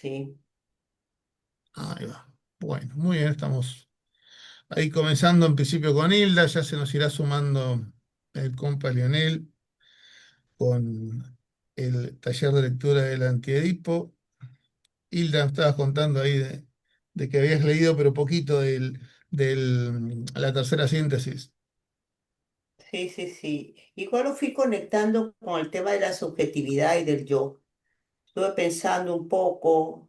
sí, Ahí va. Bueno, muy bien, estamos ahí comenzando en principio con Hilda, ya se nos irá sumando el compa Lionel con el taller de lectura del Antiedipo. Hilda, me estabas contando ahí de que habías leído, pero poquito la tercera síntesis. sí, sí, sí. Igual lo fui conectando con el tema de la subjetividad y del yo. Estuve pensando un poco,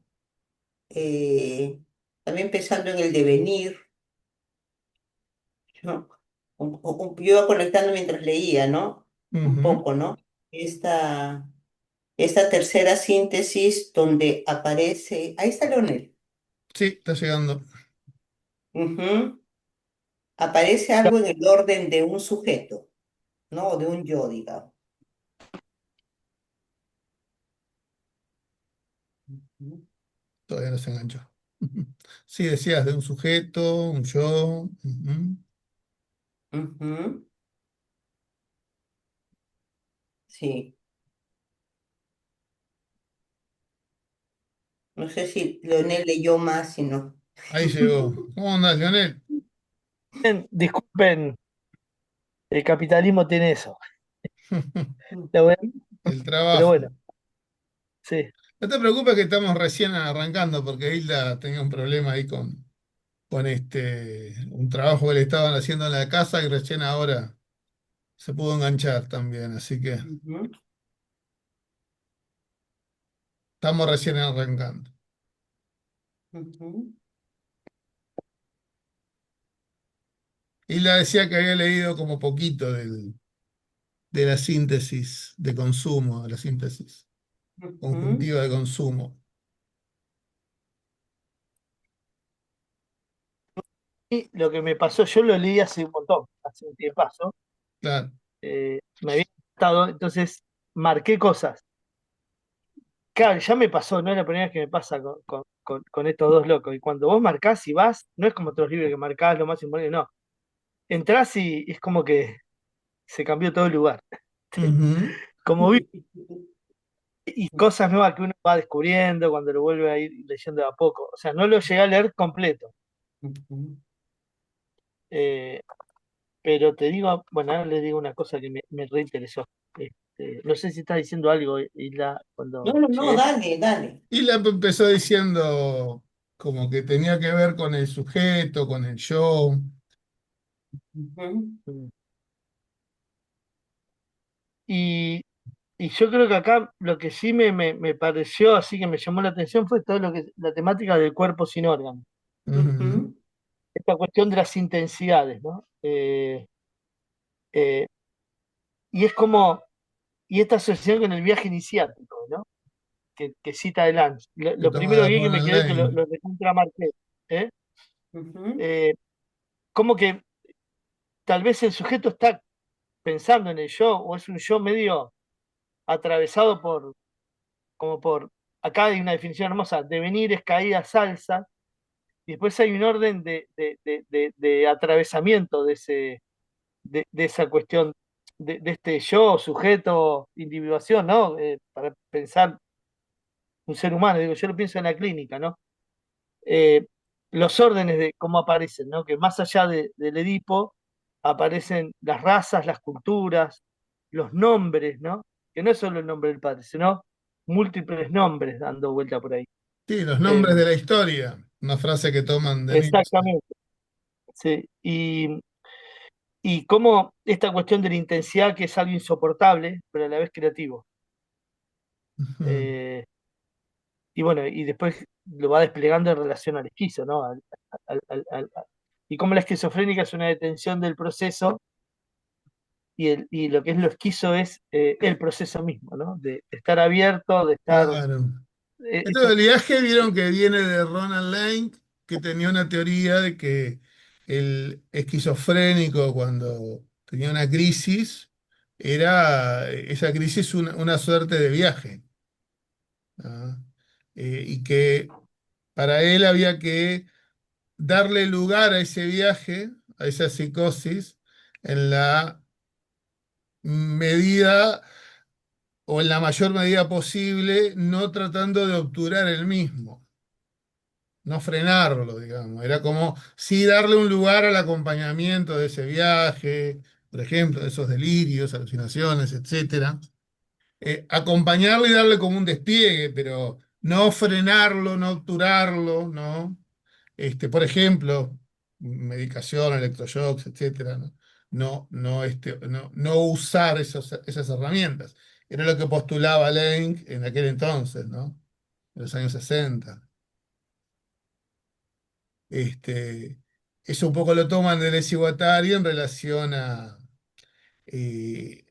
eh, también pensando en el devenir, ¿no? Yo iba conectando mientras leía, ¿no? Un Ujú. poco, ¿no? Esta, esta tercera síntesis donde aparece, ahí está Leonel. Sí, está llegando. Ujú. Aparece algo en el orden de un sujeto, ¿no? O de un yo, digamos. Ujú. Todavía no se enganchó. Sí, decías de un sujeto, un yo. Ujú. Ujú. Sí. No sé si Leonel leyó más, si no. Ahí llegó. ¿Cómo andás, Lionel? Bien, disculpen, el capitalismo tiene eso. La verdad, El pero trabajo. bueno, sí. No te preocupes que estamos recién arrancando porque Hilda tenía un problema ahí con un trabajo que le estaban haciendo en la casa y recién ahora se pudo enganchar también. Así que Ujú, estamos recién arrancando. ujú, Hilda decía que había leído como poquito de la síntesis de consumo, de la síntesis ujú, conjuntiva de consumo. Y lo que me pasó, yo lo leí hace un montón, hace un tiempazo, Claro. me había gustado, entonces marqué cosas. Claro, ya me pasó, no es la primera vez que me pasa con estos dos locos. Y cuando vos marcás y vas, no es como otros libros que marcás lo más importante, no. Entrás y es como que se cambió todo el lugar. Ujú, Como vi y cosas nuevas que uno va descubriendo cuando lo vuelve a ir leyendo de a poco. O sea, no lo llegué a leer completo. ujú. Eh, Pero te digo, bueno, ahora le digo una cosa que me reinteresó. No sé si estás diciendo algo, Isla, No, cuando no, no, llegué. dale, dale. y la empezó diciendo como que tenía que ver con el sujeto, con el yo. Ujú, Mm. Y, y yo creo que acá lo que sí me pareció, así que me llamó la atención, fue todo lo que la temática del cuerpo sin órgano. Ujú. ujú, Esta cuestión de las intensidades, ¿no? Eh, y es como, y esta asociación con el viaje iniciático, ¿no? Que cita adelante. Que Lo toma primero de que vi que me Ronald quedé, que Lane. lo recontramarqué, ¿eh? ujú, Eh, Como que tal vez el sujeto está pensando en el yo, o es un yo medio atravesado como por, acá hay una definición hermosa, devenires, caídas, salsa, y después hay un orden de atravesamiento de esa cuestión, de este yo, sujeto, individuación, ¿no? Para pensar un ser humano, digo, yo lo pienso en la clínica, ¿no? eh, los órdenes de cómo aparecen, ¿no? Que más allá del Edipo aparecen las razas, las culturas, los nombres, ¿no? Que no es solo el nombre del padre, sino múltiples nombres dando vuelta por ahí. Sí, los Eh, nombres de la historia. Una frase que toman de Nietzsche. Exactamente, sí. Y cómo esta cuestión de la intensidad, que es algo insoportable, pero a la vez creativo. Ujú. Eh, y bueno, y después lo va desplegando en relación al esquizo, ¿no? Y cómo la esquizofrénica es una detención del proceso y lo que es lo esquizo es el proceso mismo, ¿no? De estar abierto, de estar... Claro. Esto Esto, del viaje vieron que viene de Ronald Lane, que tenía una teoría de que el esquizofrénico cuando tenía una crisis, era esa crisis una suerte de viaje. ¿Ah? Y que para él había que darle lugar a ese viaje, a esa psicosis, en la medida o en la mayor medida posible, no tratando de obturar el mismo, no frenarlo, digamos. Era como sí darle un lugar al acompañamiento de ese viaje, por ejemplo, de esos delirios, alucinaciones, etcétera. Acompañarlo y darle como un despliegue, pero no frenarlo, no obturarlo, ¿no? Por ejemplo, medicación, electroshocks, etcétera, ¿no? No usar esas herramientas. Era lo que postulaba Lenk en aquel entonces, ¿no? En los años 60. Este, Eso un poco lo toman del Guattari en relación eh,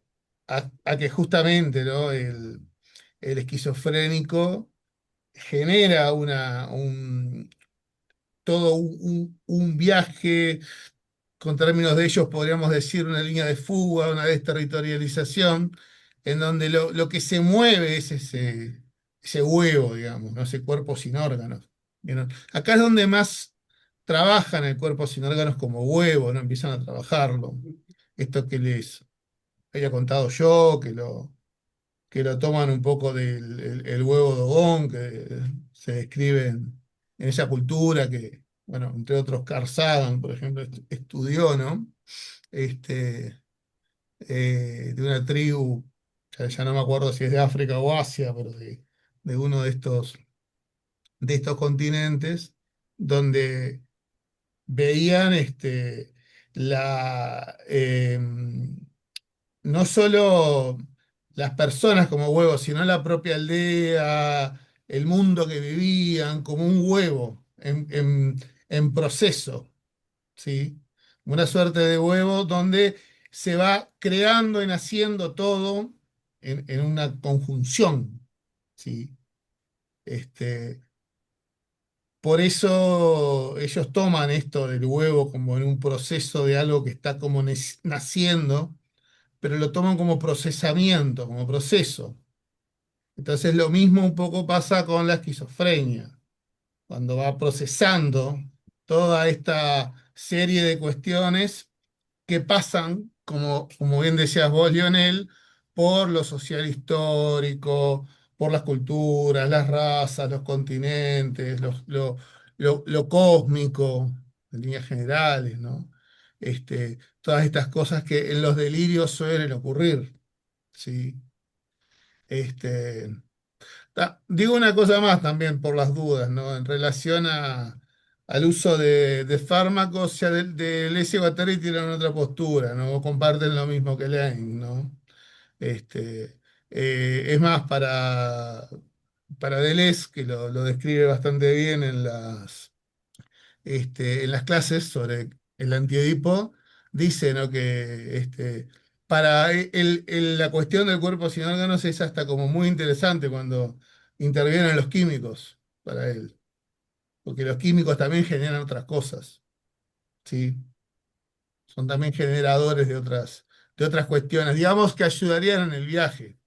a que justamente, ¿no? El esquizofrénico genera todo un viaje, con términos de ellos podríamos decir una línea de fuga, una desterritorialización, en donde lo que se mueve es ese huevo, digamos, ¿no? Ese cuerpo sin órganos. ¿Vieron? Acá es donde más trabajan el cuerpo sin órganos como huevo, ¿no? Empiezan a trabajarlo. Esto que les había contado yo, que lo toman un poco del el huevo Dogón, que se describe en esa cultura que, bueno, entre otros Carl Sagan, por ejemplo, estudió, ¿no? Este, de una tribu, ya no me acuerdo si es de África o Asia, pero de uno de estos continentes, donde veían la, no solo las personas como huevos, sino la propia aldea, el mundo que vivían, como un huevo en proceso, ¿sí? Una suerte de huevo donde se va creando y naciendo todo en una conjunción, ¿sí? Este, por eso ellos toman esto del huevo como en un proceso de algo que está como naciendo, pero lo toman como procesamiento, como proceso. Entonces lo mismo un poco pasa con la esquizofrenia, cuando va procesando toda esta serie de cuestiones que pasan, como bien decías vos, Lionel, por lo social histórico, por las culturas, las razas, los continentes, lo cósmico, en líneas generales, ¿no? Todas estas cosas que en los delirios suelen ocurrir, ¿sí? Este, Digo una cosa más también por las dudas, ¿no? En relación al uso de fármacos, ya del S-Guattari tienen otra postura, ¿no? Comparten lo mismo que Lane, ¿no? Este, es más, para Deleuze, que lo describe bastante bien en las clases sobre el antiedipo, dice, ¿no? Que para la cuestión del cuerpo sin órganos es hasta como muy interesante cuando intervienen los químicos para él, porque los químicos también generan otras cosas, ¿sí? Son también generadores de otras cuestiones, digamos que ayudarían en el viaje,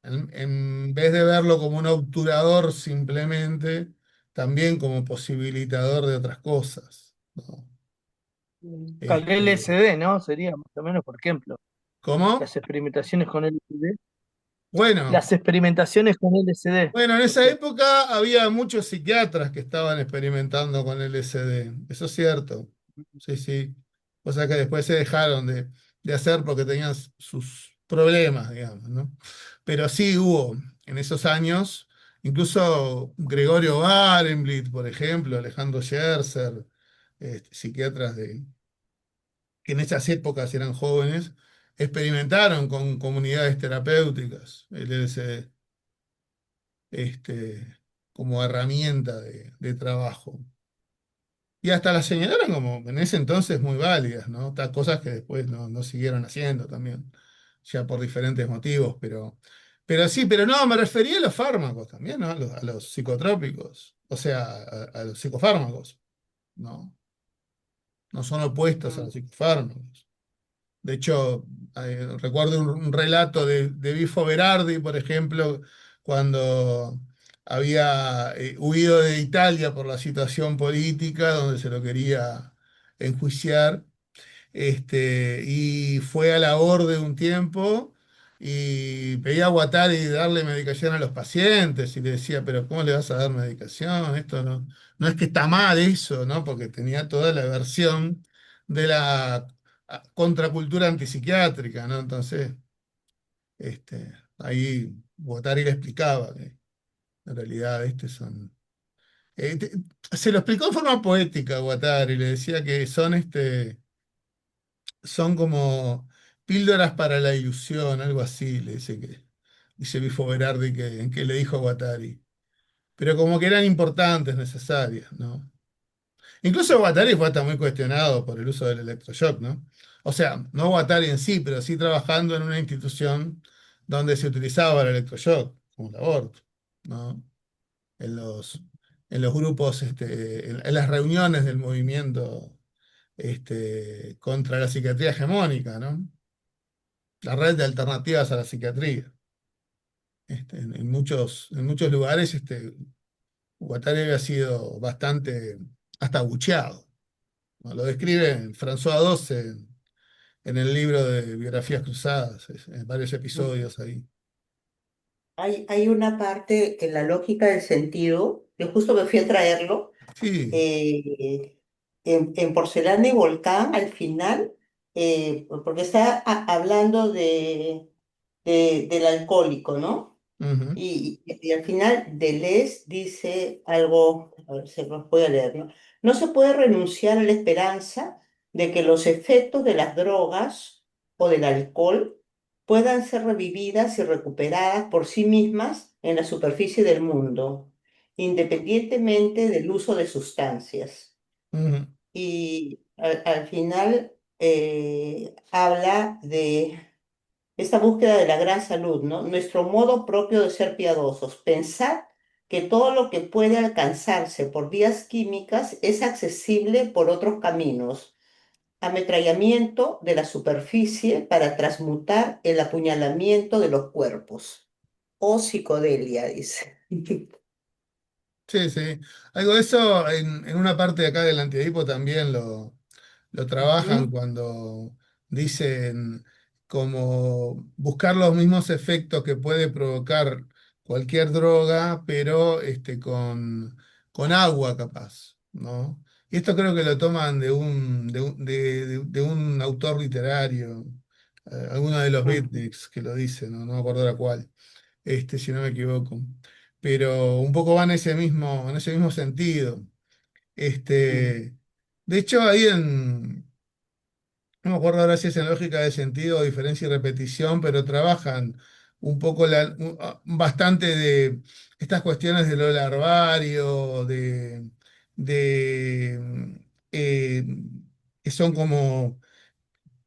en vez de verlo como un obturador simplemente, también como posibilitador de otras cosas, ¿no? El Este, LSD, ¿no? Sería más o menos, por ejemplo, ¿Cómo? las experimentaciones con LSD. Bueno, Las experimentaciones con LSD, bueno, en por esa ejemplo. época había muchos psiquiatras que estaban experimentando con LSD. Eso es cierto. Sí, sí. O sea que después se dejaron de hacer porque tenían sus problemas, digamos, ¿no? Pero sí hubo en esos años, incluso Gregorio Barenblit, por ejemplo, Alejandro Scherzer, psiquiatras que en esas épocas eran jóvenes, experimentaron con comunidades terapéuticas el LSD, este, como herramienta de trabajo. Y hasta las señalaron como en ese entonces muy válidas, ¿no? Estas cosas que después no siguieron haciendo también, ya por diferentes motivos, pero sí, pero no, me refería a los fármacos también, ¿no? A los psicotrópicos, o sea, a los psicofármacos, ¿no? No son opuestos a los Mm. psicofármacos. De hecho, recuerdo un relato de Bifo Berardi, por ejemplo, cuando había huido de Italia por la situación política, donde se lo quería enjuiciar, y fue a la orde un tiempo, y pedía a Guattari darle medicación a los pacientes y le decía, pero ¿cómo le vas a dar medicación? Esto no es que está mal eso, ¿no? Porque tenía toda la versión de la contracultura antipsiquiátrica, ¿no? Entonces, ahí Guattari le explicaba que en realidad son... eh, te- se lo explicó en forma poética a Guattari, le decía que son como píldoras para la ilusión, algo así, le dice que dice Bifo Berardi que le dijo a Guattari. Pero como que eran importantes, necesarias, ¿no? Incluso Guattari fue hasta muy cuestionado por el uso del electroshock, ¿no? O sea, no Guattari en sí, pero sí trabajando en una institución donde se utilizaba el electroshock, como el aborto, ¿no? En los, en los grupos, en las reuniones del movimiento contra la psiquiatría hegemónica, ¿no? La red de alternativas a la psiquiatría. En muchos lugares, Guattari había sido bastante hasta abucheado, ¿no? Lo describe François Doce en el libro de Biografías Cruzadas, en varios episodios ahí. Hay una parte en la lógica del sentido, que justo me fui a traerlo, Sí, eh, en Porcelana y Volcán, al final, porque está hablando del alcohólico, ¿no? ujú, Y al final Deleuze dice algo, a ver, se los voy a leer, ¿no? No se puede renunciar a la esperanza de que los efectos de las drogas o del alcohol puedan ser revividas y recuperadas por sí mismas en la superficie del mundo, independientemente del uso de sustancias. ujú. Y al final habla de esta búsqueda de la gran salud, ¿no? Nuestro modo propio de ser piadosos, pensar que todo lo que puede alcanzarse por vías químicas es accesible por otros caminos. Ametrallamiento de la superficie para transmutar el apuñalamiento de los cuerpos. O psicodelia, dice. Sí, sí. Algo de eso en una parte de acá del antiedipo también lo trabajan Ujú, cuando dicen como buscar los mismos efectos que puede provocar cualquier droga, pero con agua capaz, ¿no? Y esto creo que lo toman de un autor literario, alguno de los ujú, beatniks que lo dice, ¿no? No me acuerdo ahora cuál, si no me equivoco. Pero un poco va en ese mismo sentido. ujú, De hecho, ahí no me acuerdo ahora si es en lógica de sentido, diferencia y repetición, pero trabajan un poco bastante de estas cuestiones de lo larvario, de eh, que son como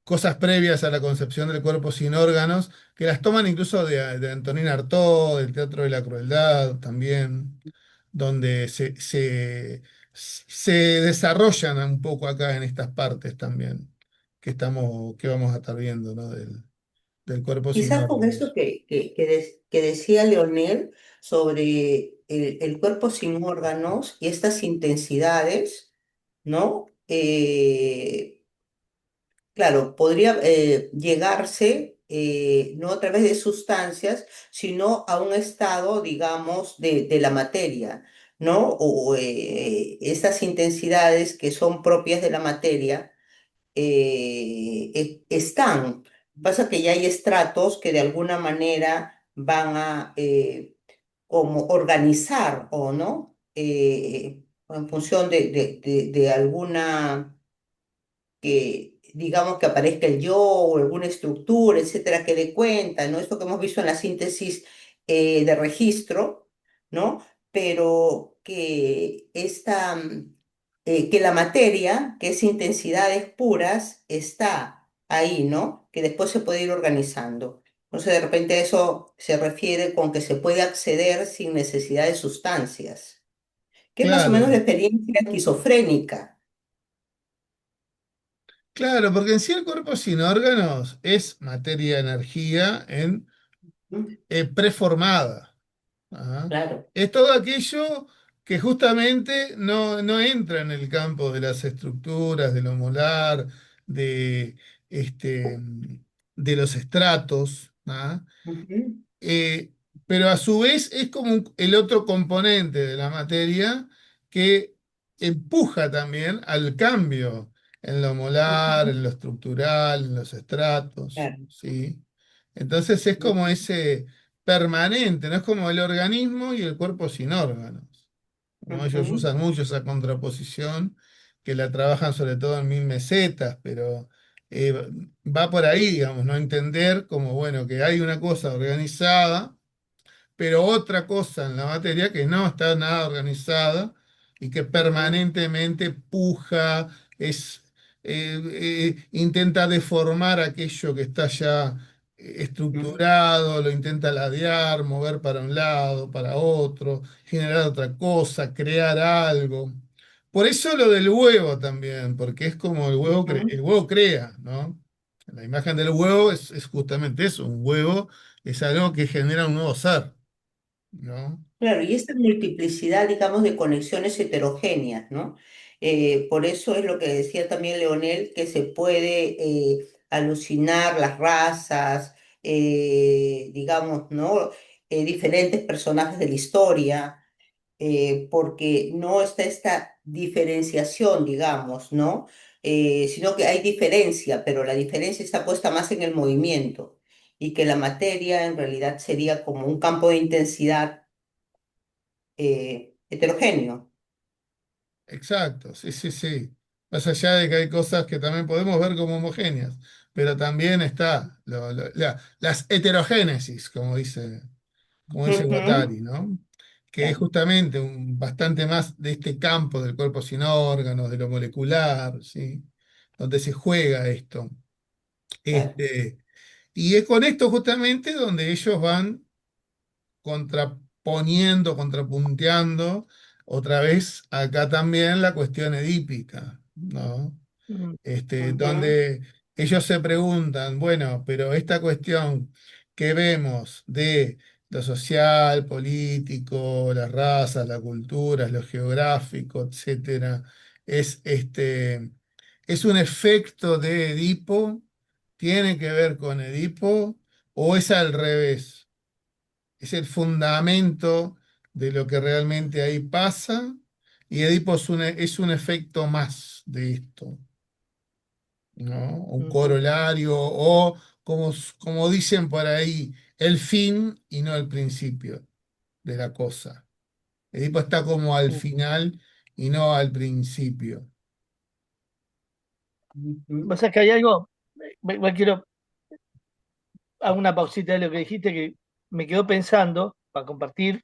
cosas previas a la concepción del cuerpo sin órganos, que las toman incluso de Antonín Artaud, del Teatro de la Crueldad también, donde se desarrollan un poco acá en estas partes también, que vamos a estar viendo, ¿no? Del cuerpo sin Quizás con eso órganos. que decía Leonel sobre el cuerpo sin órganos y estas intensidades, ¿no? Claro, podría llegarse no a través de sustancias, sino a un estado, digamos, de la materia, ¿no? O esas intensidades que son propias de la materia están. Pasa que ya hay estratos que de alguna manera van a como organizar o no, en función de alguna que digamos que aparezca el yo o alguna estructura, etcétera, que dé cuenta, ¿no? Esto que hemos visto en la síntesis de registro, ¿no? Pero que que la materia, que es intensidades puras, está ahí, ¿no? Que después se puede ir organizando. Entonces, de repente eso se refiere con que se puede acceder sin necesidad de sustancias, que es más o menos la Claro, experiencia esquizofrénica. claro, porque en sí el cuerpo sin órganos es materia, energía ¿No? preformada. Ajá. Claro. Es todo aquello que justamente no entra en el campo de las estructuras, de lo molar, de, este, de los estratos. ¿ah? ujú, Eh, pero a su vez es como el otro componente de la materia que empuja también al cambio en lo molar, ujú, en lo estructural, en los estratos, claro, ¿sí? Entonces es como ujú, ese permanente, no es como el organismo y el cuerpo sin órganos, ¿no? Ellos ujú, usan mucho esa contraposición, que la trabajan sobre todo en Mil Mesetas, pero eh, va por ahí, digamos, ¿no? Entender como, bueno, que hay una cosa organizada, pero otra cosa en la materia que no está nada organizada y que ujú, permanentemente puja, intenta deformar aquello que está ya ujú, estructurado, lo intenta ladear, mover para un lado, para otro, generar otra cosa, crear algo. Por eso lo del huevo también, porque es como el ujú. huevo crea, ¿no? La imagen del huevo es justamente eso, un huevo es algo que genera un nuevo ser, ¿no? Claro, y esta multiplicidad, digamos, de conexiones heterogéneas, ¿no? Por eso es lo que decía también Leonel, que se puede alucinar las razas, digamos, ¿no? Diferentes personajes de la historia, porque no está esta diferenciación, digamos, ¿no? Sino que hay diferencia, pero la diferencia está puesta más en el movimiento y que la materia en realidad sería como un campo de intensidad heterogéneo. Exacto, sí, sí, sí. Más allá de que hay cosas que también podemos ver como homogéneas, pero también está las heterogénesis, como dice Ujú, Guattari, ¿no? Que es claro, justamente bastante más de este campo del cuerpo sin órganos, de lo molecular, ¿sí? Donde se juega esto. claro. Este, y es con esto justamente donde ellos van contraponiendo, contrapunteando, otra vez acá también la cuestión edípica, ¿no? Mm, Ujú, Donde ellos se preguntan, bueno, pero esta cuestión que vemos de lo social, político, las razas, las culturas, lo geográfico, etcétera, es un efecto de Edipo, tiene que ver con Edipo, o es al revés, es el fundamento de lo que realmente ahí pasa, y Edipo es un efecto más de esto, ¿no? Un ujú, corolario, o como dicen por ahí, el fin y no el principio de la cosa. Edipo está como al mm. final y no al principio. ujú, Vos sabés que hay algo, quiero hago una pausita de lo que dijiste que me quedó pensando para compartir.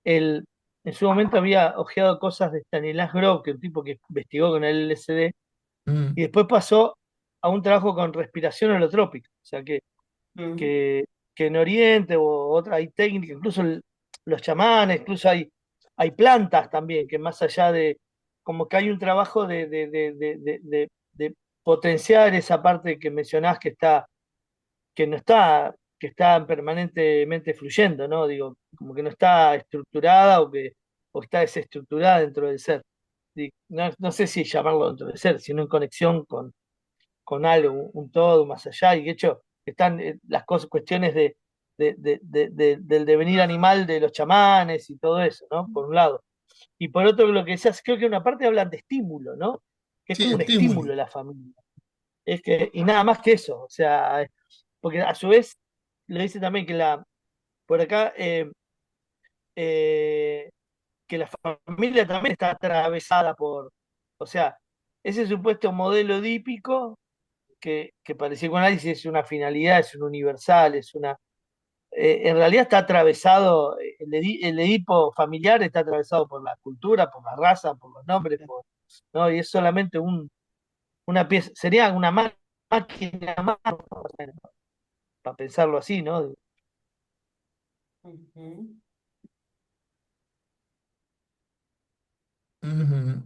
El, en su momento había hojeado cosas de Stanislas Grof, que es un tipo que investigó con el LSD, y Mm, después pasó a un trabajo con respiración holotrópica. O sea ujú, que, que en Oriente o otra hay técnicas, incluso los chamanes, incluso hay plantas también, que más allá de, como que hay un trabajo de potenciar esa parte que mencionás que no está, que está permanentemente fluyendo, ¿no? Digo, como que no está estructurada o está desestructurada dentro del ser. No, no sé si llamarlo dentro del ser, sino en conexión con algo, un todo más allá, y de hecho están las cosas, cuestiones del devenir animal de los chamanes y todo eso, ¿no? Por un lado. Y por otro, lo que decías, creo que una parte hablan de estímulo, ¿no? Que es sí, como un estímulo estímulo. de la familia. Y nada más que eso, o sea, porque a su vez le dice también que por acá, eh, que la familia también está atravesada o sea, ese supuesto modelo edípico que para el psicoanálisis es una finalidad, es un universal, en realidad está atravesado, el Edipo familiar está atravesado por la cultura, por la raza, por los nombres, ¿no? Y es solamente una pieza, sería una máquina más, para pensarlo así, ¿no? ujú, Ujú.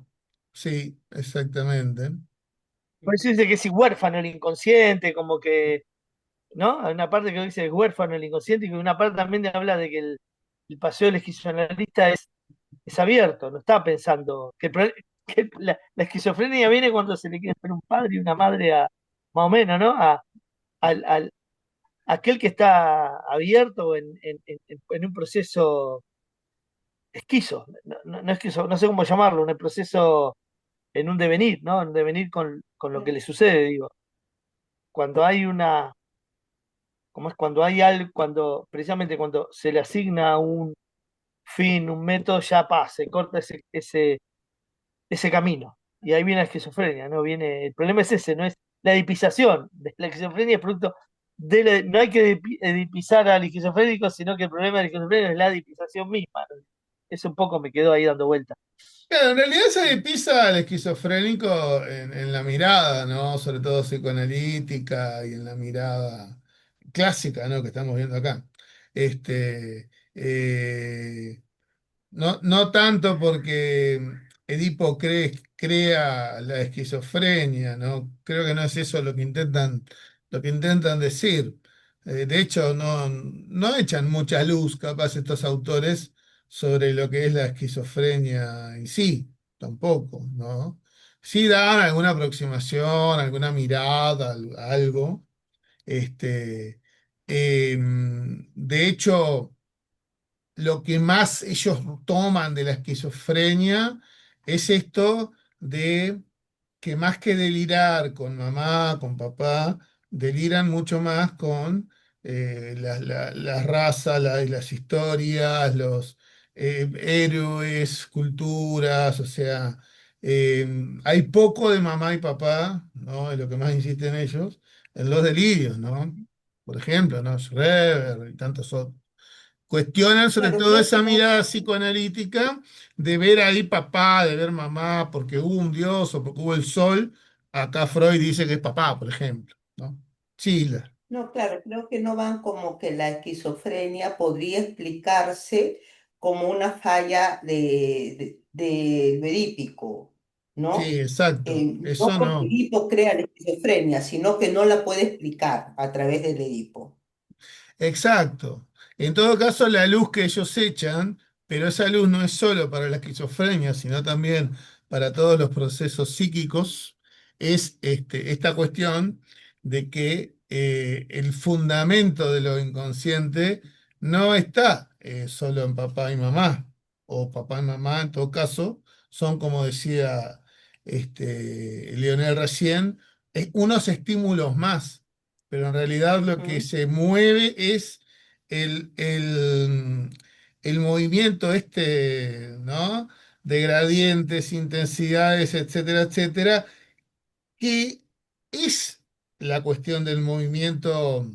Sí, exactamente. Por eso dice que es huérfano el inconsciente, como que, ¿no? Hay una parte que dice que es huérfano el inconsciente y que una parte también habla de que el paseo del esquizoanalista es abierto, no está pensando que la esquizofrenia viene cuando se le quiere poner un padre y una madre más o menos, ¿no? aquel que está abierto en un proceso esquizo, no esquizo, no sé cómo llamarlo, un proceso en un devenir, ¿no? En un devenir con lo que le sucede, digo. Cuando hay una, como es cuando hay algo, cuando, precisamente cuando se le asigna un fin, un método, ya pasa, se corta ese camino. Y ahí viene la esquizofrenia, ¿no? Viene, el problema es ese, no es la edipización. La esquizofrenia es producto no hay que edipizar al esquizofrénico, sino que el problema del esquizofrénico es la edipización misma, ¿no? Eso un poco me quedó ahí dando vuelta. Claro, en realidad se pisa al esquizofrénico en la mirada, ¿no? Sobre todo psicoanalítica y en la mirada clásica, ¿no? Que estamos viendo acá. Este, eh, no tanto porque Edipo crea la esquizofrenia, ¿no? Creo que no es eso lo que intentan decir. De hecho, no echan mucha luz, capaz, estos autores sobre lo que es la esquizofrenia en sí, tampoco, ¿no? Sí dan alguna aproximación, alguna mirada, algo. Este, de hecho, lo que más ellos toman de la esquizofrenia es esto de que más que delirar con mamá, con papá, deliran mucho más con las razas, las historias, los héroes, culturas, o sea, hay poco de mamá y papá, ¿no? Es lo que más insisten ellos, en los delirios, ¿no? Por ejemplo, ¿no? Schreber y tantos otros. Cuestionan sobre Claro, todo creo esa que no. mirada psicoanalítica de ver ahí papá, de ver mamá, porque hubo un dios o porque hubo el sol. Acá Freud dice que es papá, por ejemplo, ¿no? Schiller. No, claro, creo que no van como que la esquizofrenia podría explicarse como una falla de verípico, Sí, ¿no? exacto. No Eso porque no. Edipo crea la esquizofrenia, sino que no la puede explicar a través del Edipo. Exacto. En todo caso, la luz que ellos echan, pero esa luz no es solo para la esquizofrenia, sino también para todos los procesos psíquicos, es esta cuestión de que el fundamento de lo inconsciente no está solo en papá y mamá, o papá y mamá en todo caso, son como decía Leonel recién, unos estímulos más, pero en realidad lo que Ujú. se mueve es el, el, el movimiento ¿no? De gradientes, intensidades, etcétera, etcétera, que es la cuestión del movimiento,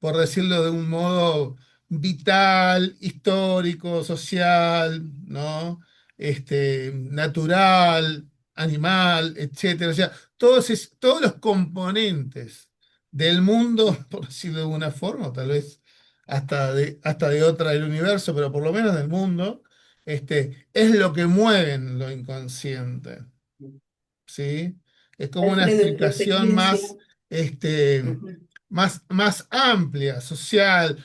por decirlo de un modo vital, histórico, social, ¿no? Natural, animal, etcétera. O sea, todos los componentes del mundo, por decirlo de alguna forma, o tal vez hasta de otra del universo, pero por lo menos del mundo, es lo que mueven lo inconsciente. ¿Sí? Es como una Alfredo, en tu explicación experiencia, este, ujú, más amplia, social,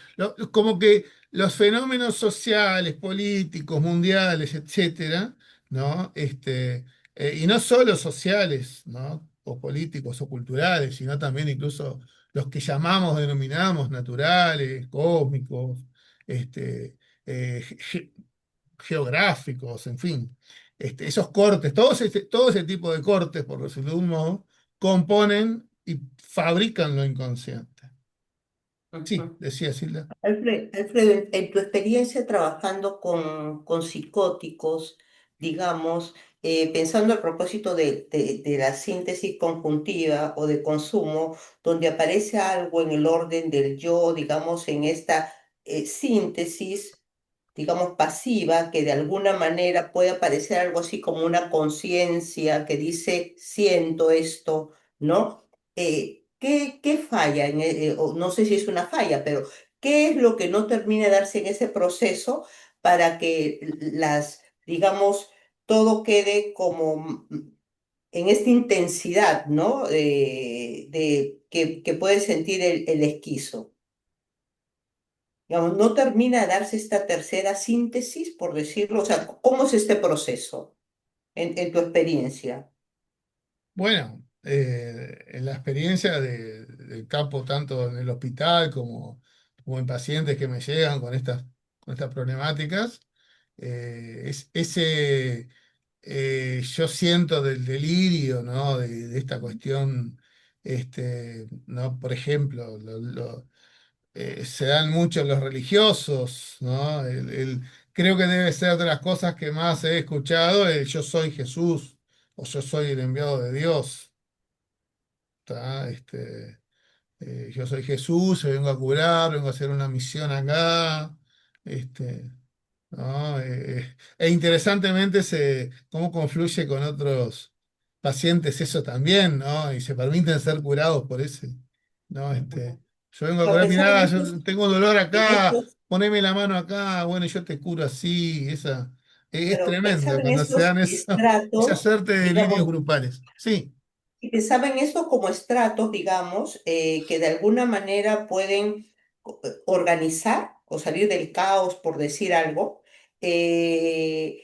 como que los fenómenos sociales, políticos, mundiales, etcétera, ¿no? Y no solo sociales, ¿no? O políticos o culturales, sino también incluso los que llamamos, denominamos naturales, cósmicos, este, eh, geográficos, en fin, esos cortes, todo ese tipo de cortes, por decirlo de un modo, componen y fabrican lo inconsciente. Sí, ujú. decía Silda. Alfredo, en tu experiencia trabajando con psicóticos, digamos, pensando a propósito de la síntesis conjuntiva o de consumo, donde aparece algo en el orden del yo, digamos, en esta síntesis, digamos, pasiva, que de alguna manera puede aparecer algo así como una conciencia que dice, siento esto, ¿no? ¿Qué falla? O no sé si es una falla, pero ¿qué es lo que no termina de darse en ese proceso para que digamos, todo quede como en esta intensidad, ¿no? Que puede sentir el esquizo. Digamos, no termina de darse esta tercera síntesis, por decirlo. O sea, ¿cómo es este proceso en tu experiencia? Bueno. en la experiencia del campo, tanto en el hospital como en pacientes que me llegan con estas problemáticas, ese yo siento del delirio, ¿no? De esta cuestión, ¿no? Por ejemplo, se dan mucho los religiosos, ¿no? Creo que debe ser de las cosas que más he escuchado, el yo soy Jesús o yo soy el enviado de Dios. ¿Tá? Yo soy Jesús, vengo a curar, vengo a hacer una misión acá. Este, ¿No? E interesantemente cómo confluye con otros pacientes eso también, ¿no? Y se permiten ser curados por ese, ¿no? Yo vengo a Pero curar, pensaba mirá, yo tengo dolor en acá, estos, poneme la mano acá, bueno, yo te curo así, es pero pensaba tremendo en cuando se dan estos esa estratos, suerte de delirios digamos, grupales. Sí, y pensaba en esto como estratos, digamos, que de alguna manera pueden organizar o salir del caos, por decir algo. Eh,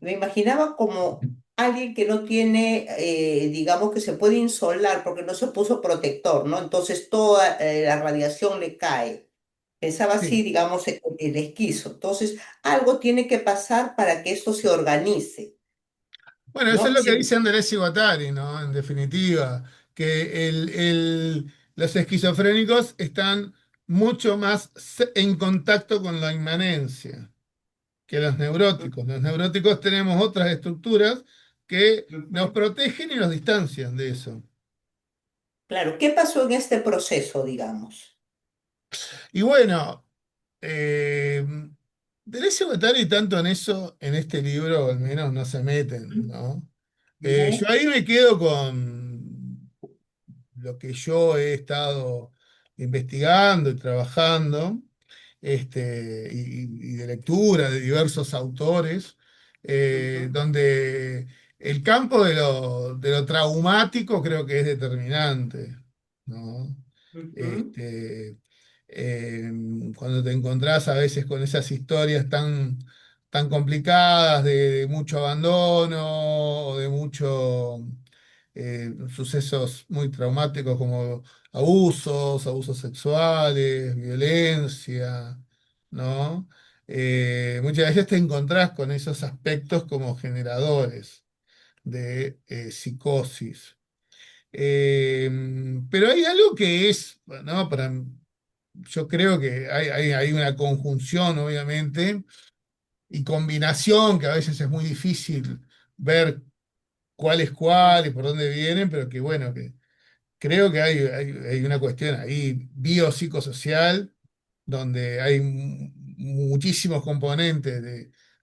Me imaginaba como alguien que no tiene, digamos, que se puede insolar porque no se puso protector, ¿no? Entonces toda la radiación le cae. Pensaba así, sí. digamos, en el esquizo. Entonces, algo tiene que pasar para que esto se organice, Bueno, eso es ¿no? lo que dice Andrés Guattari, ¿no? En definitiva, que los esquizofrénicos están mucho más en contacto con la inmanencia que los neuróticos. Los neuróticos tenemos otras estructuras que nos Ujú. protegen y nos distancian de eso. Claro, ¿qué pasó en este proceso, digamos? Y bueno, eh, Deleuze y Guattari tanto en eso, en este libro al menos no se meten, ¿no? Yo Ujú, ahí me quedo con lo que yo he estado investigando y trabajando, y de lectura de diversos autores, ujú, donde el campo de lo traumático creo que es determinante, ¿no? ujú. Este, eh, Cuando te encontrás a veces con esas historias tan complicadas de mucho abandono o de mucho sucesos muy traumáticos como abusos sexuales, violencia, ¿no? Muchas veces te encontrás con esos aspectos como generadores de psicosis. Eh, pero hay algo que es, ¿no? Yo creo que hay una conjunción, obviamente, y combinación que a veces es muy difícil ver cuál es cuál y por dónde vienen, pero que bueno, que creo que hay una cuestión ahí biopsicosocial donde hay muchísimos componentes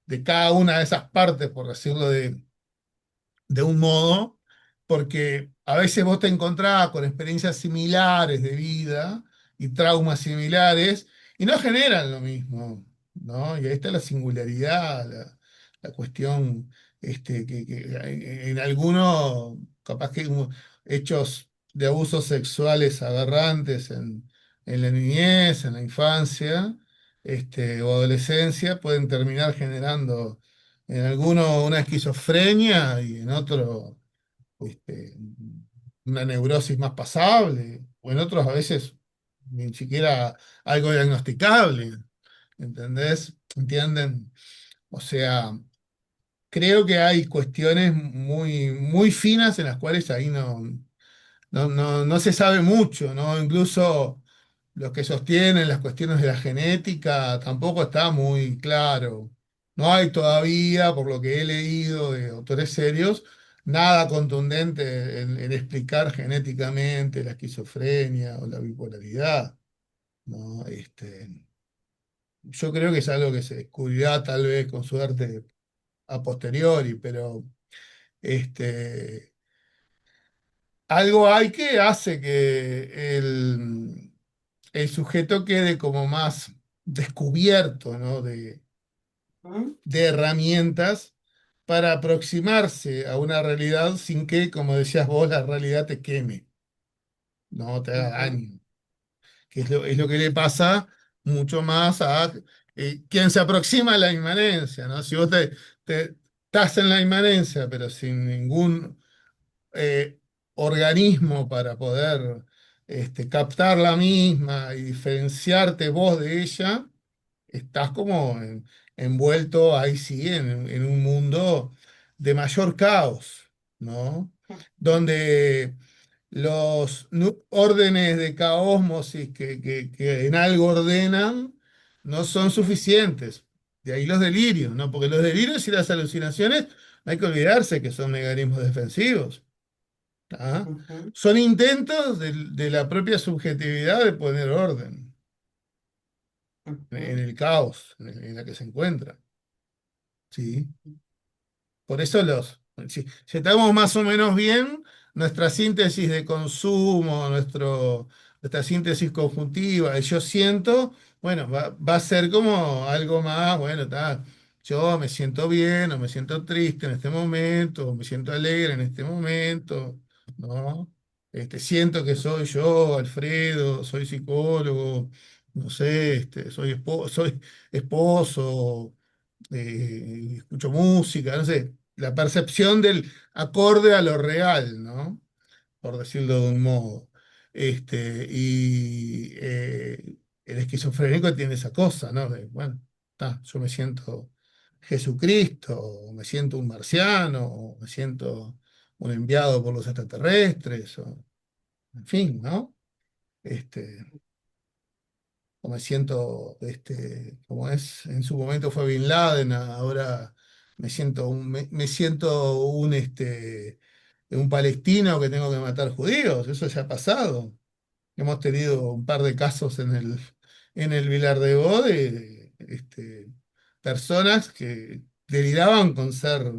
de cada una de esas partes, por decirlo de un modo, porque a veces vos te encontrás con experiencias similares de vida y traumas similares y no generan lo mismo, ¿no? Y ahí está la singularidad, la cuestión que en algunos, capaz que hechos de abusos sexuales aberrantes en la niñez, en la infancia, o adolescencia, pueden terminar generando en alguno una esquizofrenia y en otro este, una neurosis más pasable, o en otros a veces ni siquiera algo diagnosticable, ¿entendés? ¿Entienden? O sea, creo que hay cuestiones muy finas en las cuales ahí no se sabe mucho, ¿no? Incluso los que sostienen las cuestiones de la genética tampoco está muy claro. No hay todavía, por lo que he leído de autores serios, nada contundente en explicar genéticamente la esquizofrenia o la bipolaridad, ¿no? Yo creo que es algo que se descubrirá tal vez con suerte a posteriori, pero este, algo hay que hace que el sujeto quede como más descubierto, ¿no? ¿Mm? De herramientas para aproximarse a una realidad sin que, como decías vos, la realidad te queme, no te haga Ujú. daño, que es lo que le pasa mucho más a quien se aproxima a la inmanencia, ¿no? Si vos estás en la inmanencia, pero sin ningún eh, organismo para poder captar la misma y diferenciarte vos de ella, estás como envuelto ahí sí en un mundo de mayor caos, ¿no? Donde los órdenes de caósmosis que en algo ordenan no son Ujú, suficientes. De ahí los delirios, ¿no? Porque los delirios y las alucinaciones, no hay que olvidarse que son mecanismos defensivos. ¿Ah? ujú, Son intentos de la propia subjetividad de poner orden en ujú, el caos en la que se encuentra. ¿Sí? Por eso si estamos más o menos bien, nuestra síntesis de consumo, nuestra síntesis conjuntiva, el yo siento, bueno, va a ser como algo más, bueno, yo me siento bien o me siento triste en este momento, o me siento alegre en este momento, ¿no? Siento que soy yo, Alfredo, soy psicólogo, no sé, soy esposo, escucho música, no sé, la percepción del acorde a lo real, ¿no? Por decirlo de un modo. El esquizofrénico tiene esa cosa, ¿no? Bueno, yo me siento Jesucristo, o me siento un marciano, o me siento un enviado por los extraterrestres, o, en fin, ¿no? Este, o me siento, como es, en su momento fue Bin Laden, ahora me siento un palestino que tengo que matar judíos, eso ya ha pasado. Hemos tenido un par de casos en el Vilar de Bo de personas que deliraban con ser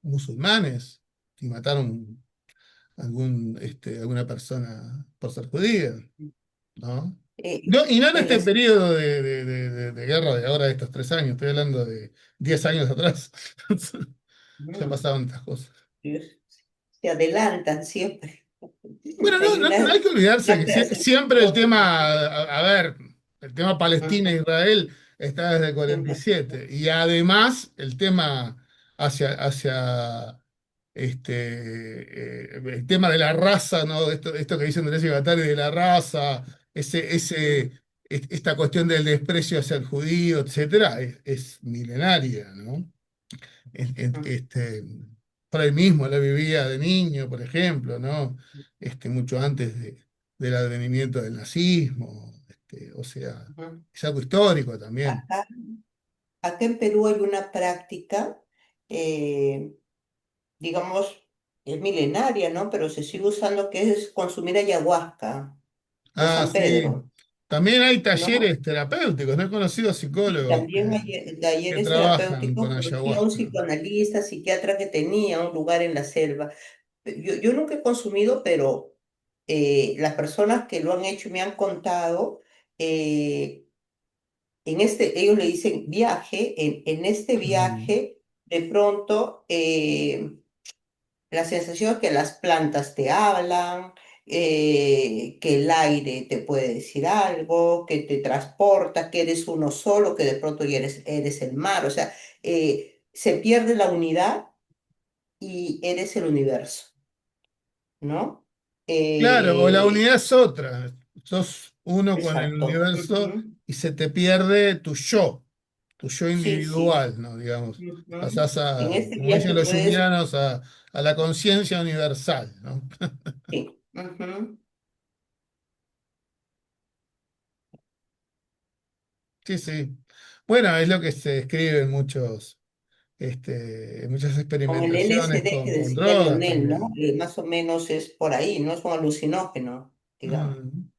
musulmanes y mataron alguna persona por ser judía. ¿No? No, y no en en este las- periodo de guerra de ahora de estos 3 años, estoy hablando de 10 años atrás. Ya mm, pasaban estas cosas. Dios, se adelantan siempre. Bueno, Hay no hay que olvidarse una que siempre el percepción. tema, a ver, el tema Ujú, Palestina-Israel está desde el cuarenta y siempre. siete y además el tema hacia el tema de la raza, ¿no? Esto que dice Andrés Ibatari de la raza, Mm, esta cuestión del desprecio hacia el judío, etcétera, es milenaria, ¿no? mm, Este, por ahí mismo la vivía de niño, por ejemplo, ¿no? Mucho antes del advenimiento del nazismo, o sea, ujú. es algo histórico también. Acá, acá en Perú hay una práctica, eh, digamos, es milenaria, ¿no? Pero se sigue usando que es consumir ayahuasca o Ah, San sí. Pedro, También hay ¿no? talleres terapéuticos, no he conocido Y psicólogos también hay que talleres trabajan con terapéuticos, conocí a un ayahuasca. psicoanalista, psiquiatra que tenía un lugar en la selva. Yo nunca he consumido, pero las personas que lo han hecho me han contado, eh, ellos le dicen viaje, en este Mm. viaje, de pronto, la sensación es que las plantas te hablan, que el aire te puede decir algo, que te transporta, que eres uno solo, que de pronto ya eres el mar. O sea, se pierde la unidad y eres el universo, ¿no? Claro, o la Eh, unidad es otra. Sos uno con el exacto. universo Ujú. y se te pierde tu yo Sí, sí. individual, ¿no? Digamos. Ujú. Pasás En este como dicen viaje los puedes, junguianos, a la conciencia universal, ¿no? sí. Ujú. Sí, sí. Bueno, es lo que se describe en muchas Con el experimentaciones LSD que con decía drogas Leonel, ¿no? también. Más o menos es por ahí, no es un alucinógeno, digamos. Mm.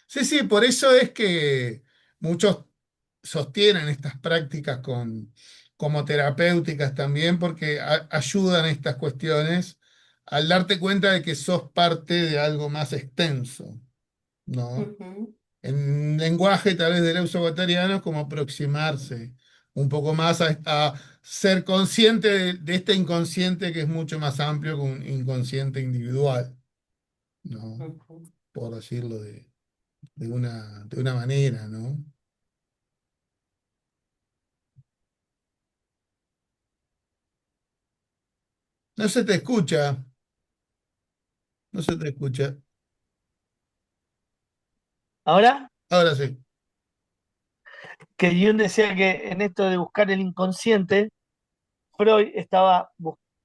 Sí, sí, por eso es que muchos sostienen estas prácticas como terapéuticas también, porque ayudan a estas cuestiones al darte cuenta de que sos parte de algo más extenso, ¿no? Ujú, En lenguaje tal vez del uso guattariano, como aproximarse un poco más a ser consciente de este inconsciente que es mucho más amplio que un inconsciente individual, ¿no? ujú. Por decirlo de una manera, ¿no? No se te escucha, no se te escucha. Ahora, Ahora sí. que Jung decía que en esto de buscar el inconsciente, Freud estaba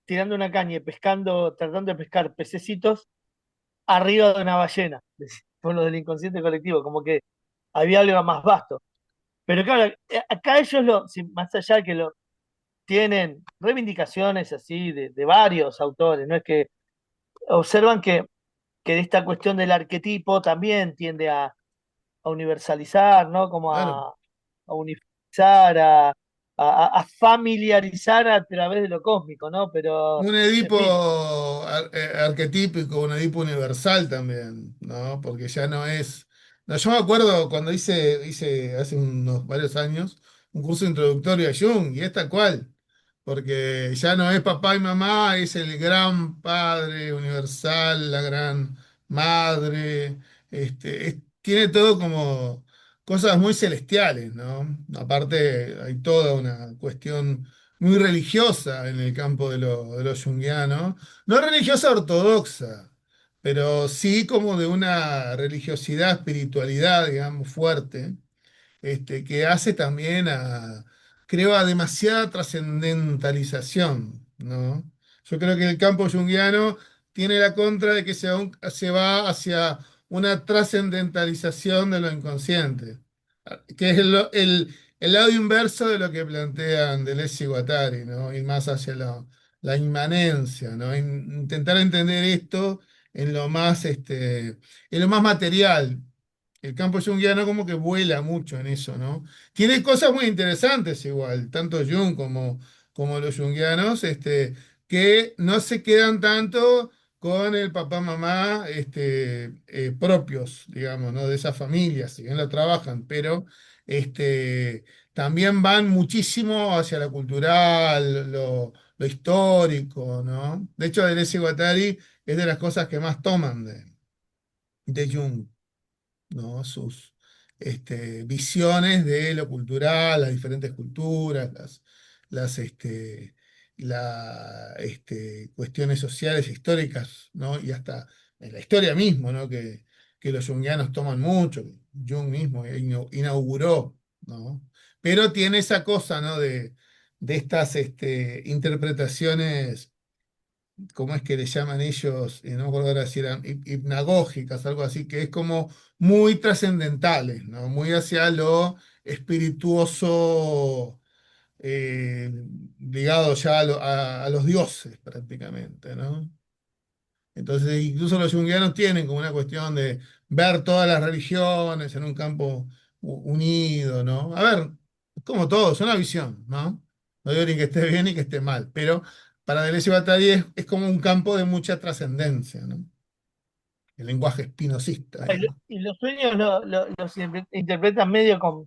tirando una caña y pescando, tratando de pescar pececitos arriba de una ballena, por lo del inconsciente colectivo, como que había algo más vasto. Pero claro, acá ellos más allá de que lo tienen reivindicaciones así de varios autores, no es que observan que esta cuestión del arquetipo también tiende a universalizar, ¿no? Como Claro. a unificar, a familiarizar a través de lo cósmico, ¿no? Pero, Un en fin, Edipo arquetípico, un Edipo universal también, ¿no? Porque ya no es. No, yo me acuerdo cuando hice hace unos varios años un curso introductorio a Jung, y es tal cual, porque ya no es papá y mamá, es el gran padre universal, la gran madre, tiene todo como cosas muy celestiales, ¿no? Aparte, hay toda una cuestión muy religiosa en el campo de lo junguiano. No religiosa ortodoxa, pero sí como de una religiosidad, espiritualidad, digamos, fuerte, que hace también creo, a demasiada trascendentalización, ¿no? Yo creo que el campo junguiano tiene la contra de que se va hacia una trascendentalización de lo inconsciente, que es el lado inverso de lo que plantean Deleuze y Guattari, ¿no? Y más hacia la inmanencia, ¿no? Intentar entender esto en lo más material. El campo junguiano como que vuela mucho en eso, ¿no? Tiene cosas muy interesantes igual, tanto Jung como los junguianos, que no se quedan tanto con el papá, mamá, propios, digamos, ¿no? De esas familias, si bien lo trabajan, pero también van muchísimo hacia lo cultural, lo histórico, ¿no? De hecho, Deleuze y Guattari es de las cosas que más toman de Jung, ¿no? Sus visiones de lo cultural, las diferentes culturas, las cuestiones sociales, históricas, ¿no? Y hasta en la historia mismo, ¿no? Que los junguianos toman mucho, que Jung mismo inauguró, ¿no? Pero tiene esa cosa, ¿no? De estas interpretaciones, ¿cómo es que le llaman ellos? No me acuerdo ahora si eran hipnagógicas, algo así, que es como muy trascendentales, ¿no? Muy hacia lo espirituoso, eh, ligado ya a los dioses prácticamente, ¿no? Entonces, incluso los junguianos tienen como una cuestión de ver todas las religiones en un campo unido, ¿no? A ver, como todo, es una visión, ¿no? No digo ni que esté bien ni que esté mal, pero para Deleuze y Guattari es como un campo de mucha trascendencia, ¿no? El lenguaje espinosista, digamos. y los sueños los interpretan medio con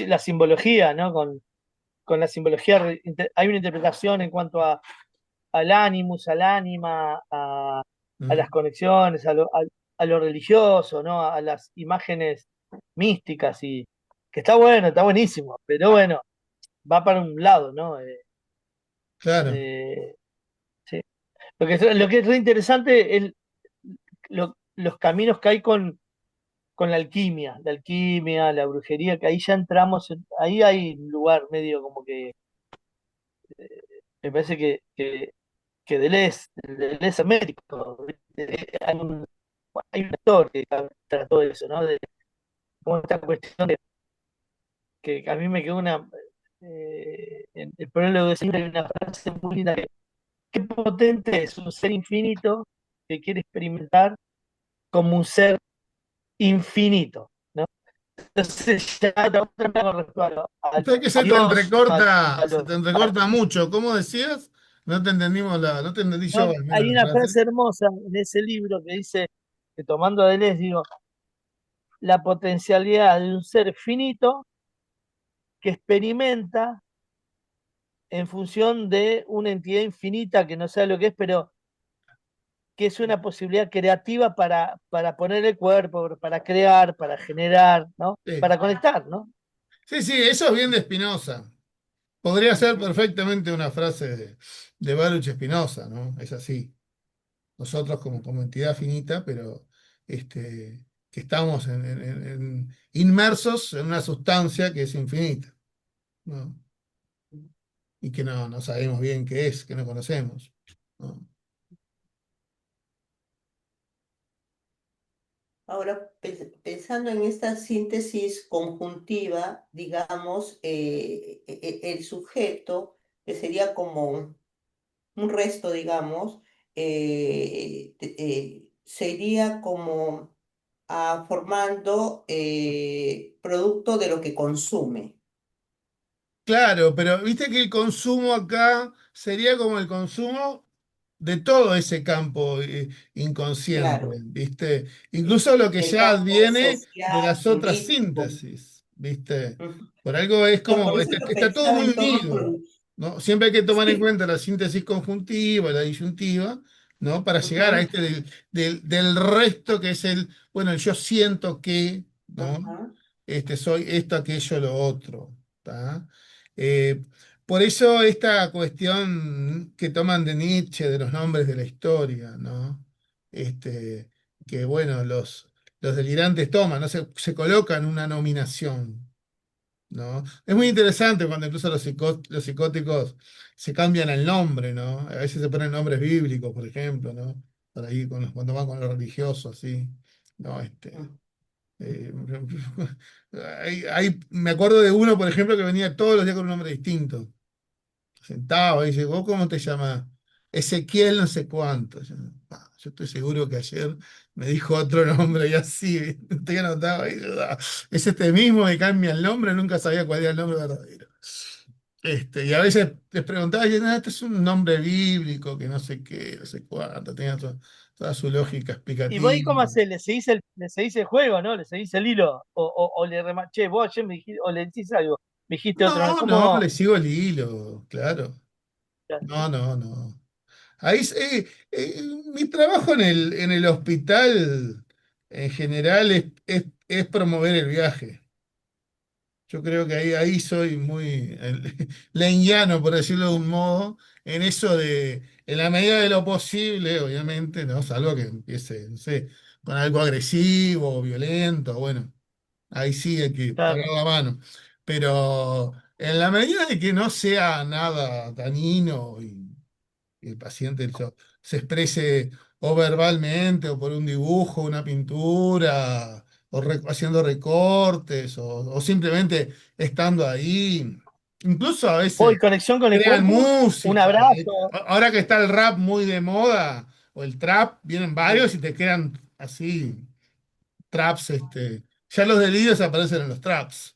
la simbología, ¿no? Con la simbología, hay una interpretación en cuanto al animus, al ánima, a las Mm. conexiones, a lo religioso, ¿no? A las imágenes místicas y que está bueno, está buenísimo, pero bueno, va para un lado, ¿no? Claro, Eh, sí. Lo que es re interesante es los caminos que hay con la alquimia, la brujería, que ahí ya entramos, ahí hay un lugar medio como que me parece que Deleuze es médico, ¿viste? Hay un autor que trató de eso, ¿no? De como esta cuestión de que a mí me quedó en el prólogo de ese libro hay una frase muy linda que qué potente es un ser infinito que quiere experimentar como un ser infinito, ¿no? Entonces ya otra con respecto usted que a se te Dios, entrecorta, a se los te entrecorta mucho. ¿Cómo decías? No te entendí yo ¿no? al menos Hay la una frase. frase hermosa en ese libro que dice, que tomando a Deleuze, digo, la potencialidad de un ser finito que experimenta en función de una entidad infinita que no sabe lo que es, pero que es una posibilidad creativa para poner el cuerpo, para crear, para generar, ¿no? Sí, Para conectar, ¿no? sí, sí, eso es bien de Spinoza. Podría ser Ujú. perfectamente una frase de Baruch Spinoza, ¿no? Es así. Nosotros como entidad finita, pero que estamos inmersos en una sustancia que es infinita, ¿no? Y que no sabemos bien qué es, que no conocemos, ¿no? Ahora, pensando en esta síntesis conjuntiva, digamos, el sujeto, que sería como un resto, digamos, sería como formando producto de lo que consume. Claro, pero viste que el consumo acá sería como el consumo de todo ese campo inconsciente, Claro, ¿viste? Incluso lo que el ya campo adviene de social, las otras político. síntesis, ¿viste? Ujú. Por algo es No, por como, eso lo está todo pensaba muy en torno a unido, ¿no? Siempre hay que tomar en Sí. cuenta la síntesis conjuntiva, la disyuntiva, ¿no? Para llegar a Ujú. este del resto que es bueno, el yo siento que, ¿no? Ajá. Soy esto, aquello, lo otro, ¿tá? Eh, por eso esta cuestión que toman de Nietzsche, de los nombres de la historia, ¿no? Este, que bueno, los delirantes toman, ¿no? Se colocan una nominación, ¿no? Es muy interesante cuando incluso los psicóticos se cambian el nombre, ¿no? A veces se ponen nombres bíblicos, por ejemplo, ¿no? Por ahí cuando van con lo religioso, así, ¿no? Eh, me acuerdo de uno, por ejemplo, que venía todos los días con un nombre distinto. Sentaba y dice, ¿vos cómo te llamas? Ezequiel no sé cuánto. Yo estoy seguro que ayer me dijo otro nombre y así, estoy anotado ahí. Es este mismo que cambia el nombre, nunca sabía cuál era el nombre verdadero. Y a veces les preguntaba, y decían, este es un nombre bíblico, que no sé qué, no sé cuánto, tenía toda su lógica ¿Y vos ahí cómo explicativa. hacés? Le seguís el juego, ¿no? ¿Le seguís el hilo? O le che, vos ayer me dijiste, o le decís algo, me dijiste otro, No, no, ¿cómo? le sigo el hilo, claro. No, no, no. Ahí, mi trabajo en el hospital en general es promover el viaje. Yo creo que ahí soy muy leñano, por decirlo de un modo, en eso en la medida de lo posible, obviamente, ¿no? Salvo que empiece, no sé, con algo agresivo o violento, bueno, ahí sí hay que parar Claro. la mano. Pero en la medida de que no sea nada dañino y el paciente se exprese o verbalmente o por un dibujo, una pintura, o haciendo recortes, o simplemente estando ahí. Incluso a Vos y veces conexión con el crean cuerpo, un música. abrazo. Ahora que está el rap muy de moda, o el trap, vienen Sí. varios y te quedan así, traps, ya los delirios aparecen en los traps.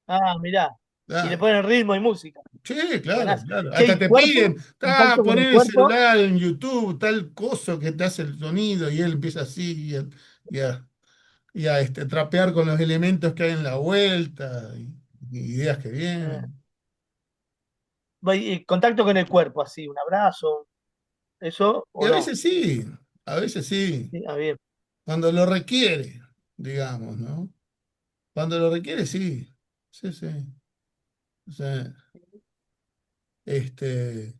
Ah, mirá. Y le Ah, ponen ritmo y música. sí, claro, Buenas. claro. Che, Hasta y te piden, cuerpo, contacto con poner el el cuerpo. celular en YouTube, tal coso que te hace el sonido, y él empieza así y a trapear con los elementos que hay en la vuelta, y ideas que eh, vienen. y contacto con el cuerpo, así, un abrazo, eso Y o a no. veces sí, a veces sí, Sí, ah, bien. cuando lo requiere, digamos, ¿no? Cuando lo requiere, sí. Sí, sí. O sea, este,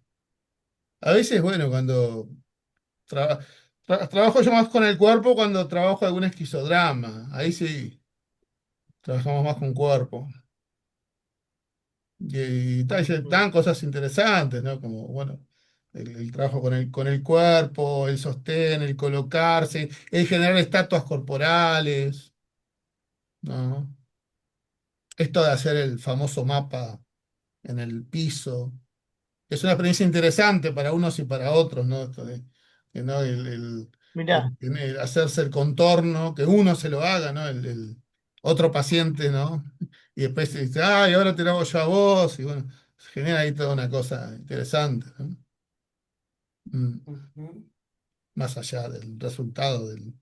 a veces, bueno, cuando traba- trabajo yo más con el cuerpo cuando trabajo algún esquizodrama. Ahí sí, trabajamos más con cuerpo. Y se Ujú. dan cosas interesantes, ¿no? Como, bueno, el trabajo con el cuerpo, el sostén, el colocarse, el generar estatuas corporales, ¿no? Esto de hacer el famoso mapa en el piso. Es una experiencia interesante para unos y para otros, ¿no? Esto ¿no? Mirá. Hacerse el contorno, que uno se lo haga, ¿no? Otro paciente, ¿no? Y después se dice, ay, ahora te lo hago yo a vos, y bueno, se genera ahí toda una cosa interesante, ¿no? Mm, Ujú. Más allá del resultado de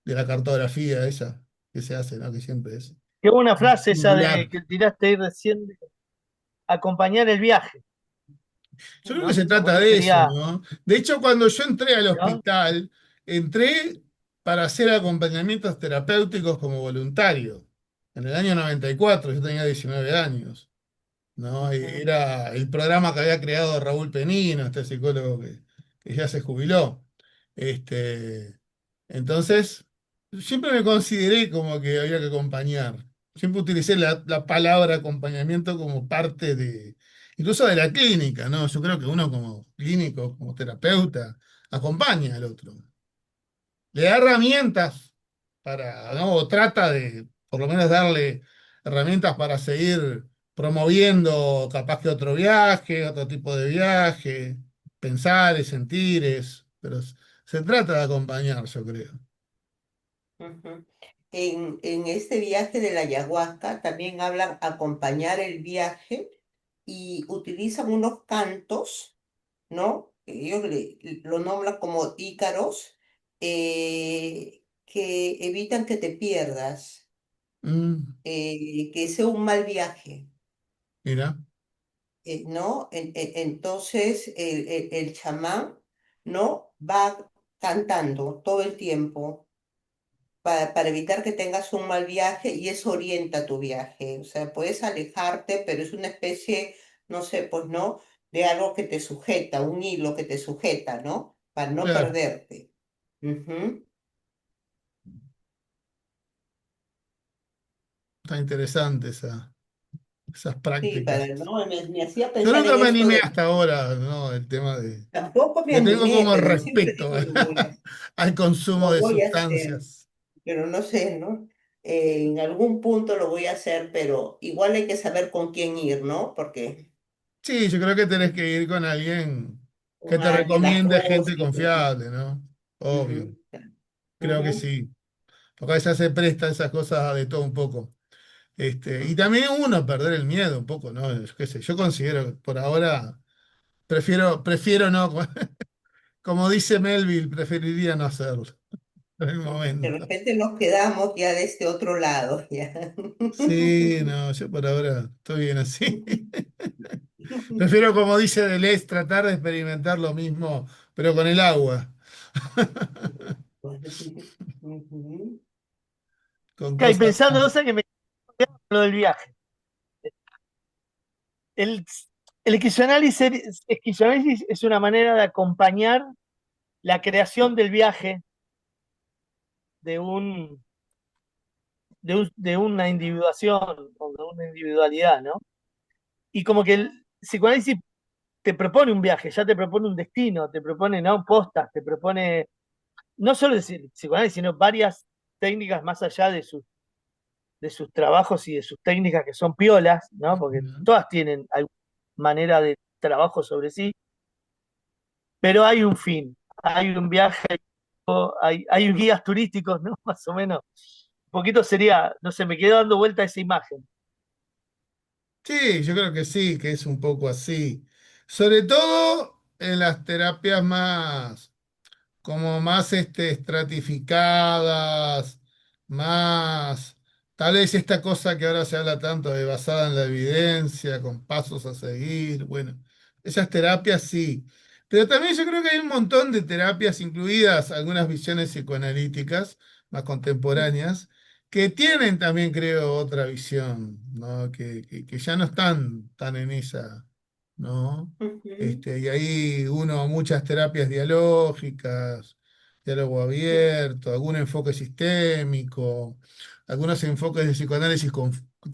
la cartografía esa que se hace, ¿no? Que siempre es Qué buena frase esa singular. de que tiraste ahí recién, de acompañar el viaje, Yo creo que se ¿no? Como trata eso de eso, sería, ¿no? De hecho, cuando yo entré al ¿no? hospital, entré para hacer acompañamientos terapéuticos como voluntario. En el año 94 yo tenía 19 años. ¿no? ujú, Era el programa que había creado Raúl Penino, este psicólogo que ya se jubiló. Este, entonces, siempre me consideré como que había que acompañar. Siempre utilicé la palabra acompañamiento como parte de, incluso de la clínica, ¿no? Yo creo que uno como clínico, como terapeuta, acompaña al otro. Le da herramientas para, ¿no? O trata de, por lo menos, darle herramientas para seguir promoviendo capaz que otro viaje, otro tipo de viaje, pensares, sentires, pero se trata de acompañar, yo creo. ujú. En este viaje de la ayahuasca también hablan acompañar el viaje y utilizan unos cantos, ¿no? Ellos lo nombran como ícaros, que evitan que te pierdas, Mm, que sea un mal viaje, mira, ¿no? Entonces el chamán, ¿no? Va cantando todo el tiempo para evitar que tengas un mal viaje y eso orienta tu viaje. O sea, puedes alejarte, pero es una especie, no sé, pues no, de algo que te sujeta, un hilo que te sujeta, ¿no? Para no claro, perderte. Ujú. está interesante esas Sí, prácticas. no, me hacía Yo pensar nunca en me esto animé de, hasta ahora, ¿no? El tema de... tampoco me Le tengo animé, como pero siempre respeto digo al consumo lo de voy a hacer, sustancias. pero no sé, ¿no? En algún punto lo voy a hacer, pero igual hay que saber con quién ir, ¿no? Porque Sí, yo creo que tenés que ir con alguien que con te alguien, las recomiende gente dosis, pues, ¿no? confiable, ¿no? Obvio, Ujú, creo que ujú, sí. Porque a veces se presta esas cosas de todo un poco. Y también uno perder el miedo un poco, ¿no? Yo qué sé, yo considero que por ahora prefiero no, como dice Melville, preferiría no hacerlo en el de momento. repente nos quedamos ya de este otro lado, ya. Sí, no, yo por ahora estoy bien así. Prefiero, como dice Deleuze, tratar de experimentar lo mismo, pero con el agua, Ujú. con Ok, cosas pensando, o más. sea que me quedé con lo del viaje. El, el esquizoanálisis es una manera de acompañar la creación del viaje de un, de una individuación o de una individualidad, ¿no? Y como que el psicoanálisis te propone un viaje, ya te propone un destino, te propone, ¿no? Postas, te propone no solo el psicoanálisis, sino varias técnicas más allá de sus trabajos y de sus técnicas que son piolas, ¿no? Porque todas tienen alguna manera de trabajo sobre sí, pero hay un fin, hay un viaje, hay guías turísticos, ¿no? Más o menos. Un poquito sería, no sé, me quedo dando vuelta a esa imagen. Sí, yo creo que sí, que es un poco así. Sobre todo en las terapias más, como más estratificadas, más, tal vez esta cosa que ahora se habla tanto de basada en la evidencia, con pasos a seguir, bueno, esas terapias sí. Pero también yo creo que hay un montón de terapias, incluidas algunas visiones psicoanalíticas más contemporáneas, que tienen también, creo, otra visión, ¿no? Que ya no están tan en esa, ¿no? Ujú, Y ahí uno, muchas terapias dialógicas, diálogo abierto, algún enfoque sistémico, algunos enfoques de psicoanálisis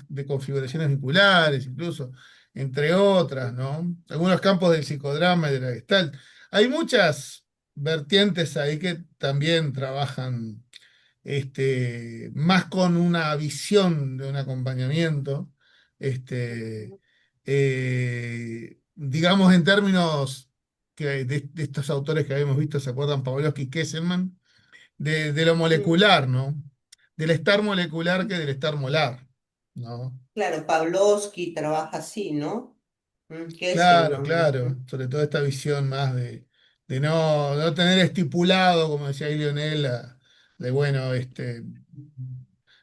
de configuraciones vinculares, incluso, entre otras, ¿no? Algunos campos del psicodrama y de la Gestalt. Hay muchas vertientes ahí que también trabajan más con una visión de un acompañamiento, este, digamos en términos de estos autores que habíamos visto, ¿se acuerdan? Pavlovsky y Kesselman, de lo ujú. molecular, ¿no? Del estar molecular que del estar molar, ¿no? Claro, Pavlovsky trabaja así, ¿no? Claro, Kesselman. claro, sobre todo esta visión más de no tener estipulado, como decía ahí Lionel, de bueno,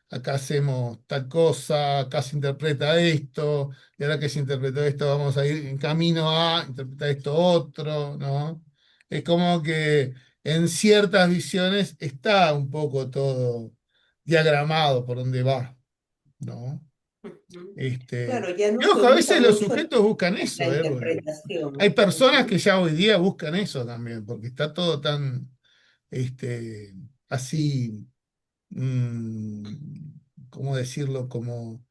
acá hacemos tal cosa, acá se interpreta esto, y ahora que se interpretó esto, vamos a ir en camino a interpretar esto otro, ¿no? Es como que en ciertas visiones está un poco todo diagramado por dónde va, ¿no? Ujú. Este, Claro, ya no y se ojo, a ubica veces los mucho la, sujetos buscan la eso, porque hay interpretación. personas que Ujú. ya hoy día buscan eso también, porque está todo tan este, así, mm, ¿cómo decirlo? Como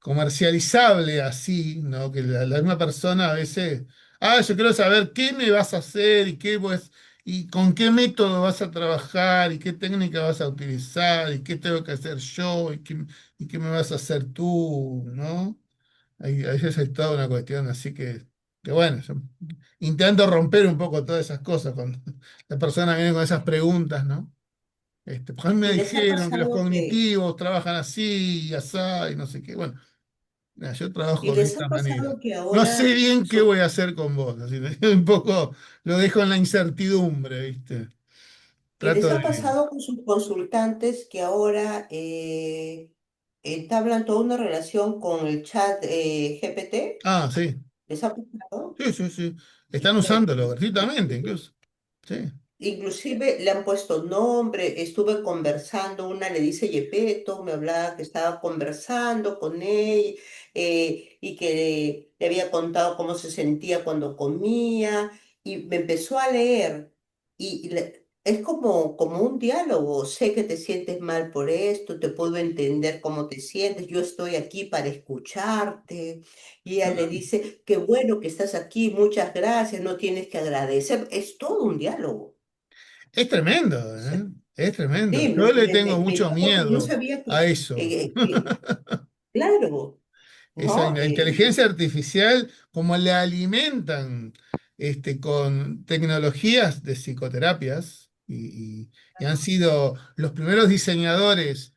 comercializable así, ¿no? Que la misma persona a veces, yo quiero saber qué me vas a hacer y y con qué método vas a trabajar y qué técnica vas a utilizar y qué tengo que hacer yo y qué me vas a hacer tú, ¿no? A veces hay toda una cuestión así que bueno, yo intento romper un poco todas esas cosas cuando la persona viene con esas preguntas, ¿no? Pues a mí me ¿Y les ha dijeron que los pasado que, cognitivos trabajan así y así y no sé qué. Bueno, mira, yo y trabajo de les ha esta manera. pasado que No sé ahora bien qué voy a hacer con vos, así un poco lo dejo en la incertidumbre, ¿viste? ¿Y les Trato ha de... pasado con sus consultantes que ahora entablan toda una relación con el chat GPT? Ah, sí, ¿Les ha pasado? sí, sí, sí. Están Y, usándolo gratuitamente incluso. Sí. inclusive le han puesto nombre, estuve conversando, una le dice Yepeto, me hablaba que estaba conversando con él y que le había contado cómo se sentía cuando comía y me empezó a leer es como un diálogo, sé que te sientes mal por esto, te puedo entender cómo te sientes, yo estoy aquí para escucharte. Y ella le dice, qué bueno que estás aquí, muchas gracias, no tienes que agradecer, es todo un diálogo. Es tremendo, Sí, ¿eh? Es tremendo. me, Yo le me, tengo me, me mucho chocó porque no miedo sabía a eso. claro, Esa ¿no? inteligencia artificial, como la alimentan con tecnologías de psicoterapias y han sido los primeros diseñadores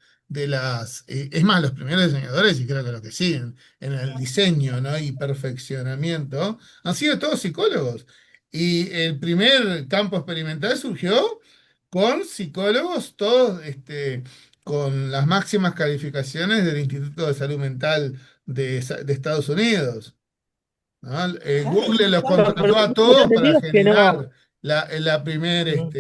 es más, los primeros diseñadores y creo que los que siguen en el diseño, ¿no? y perfeccionamiento, han sido todos psicólogos. Y el primer campo experimental surgió con psicólogos, todos con las máximas calificaciones del Instituto de Salud Mental de Estados Unidos, ¿no? Claro, Google los claro, Claro, pero contrató lo que a tengo todos para entendido es que no. generar Mm,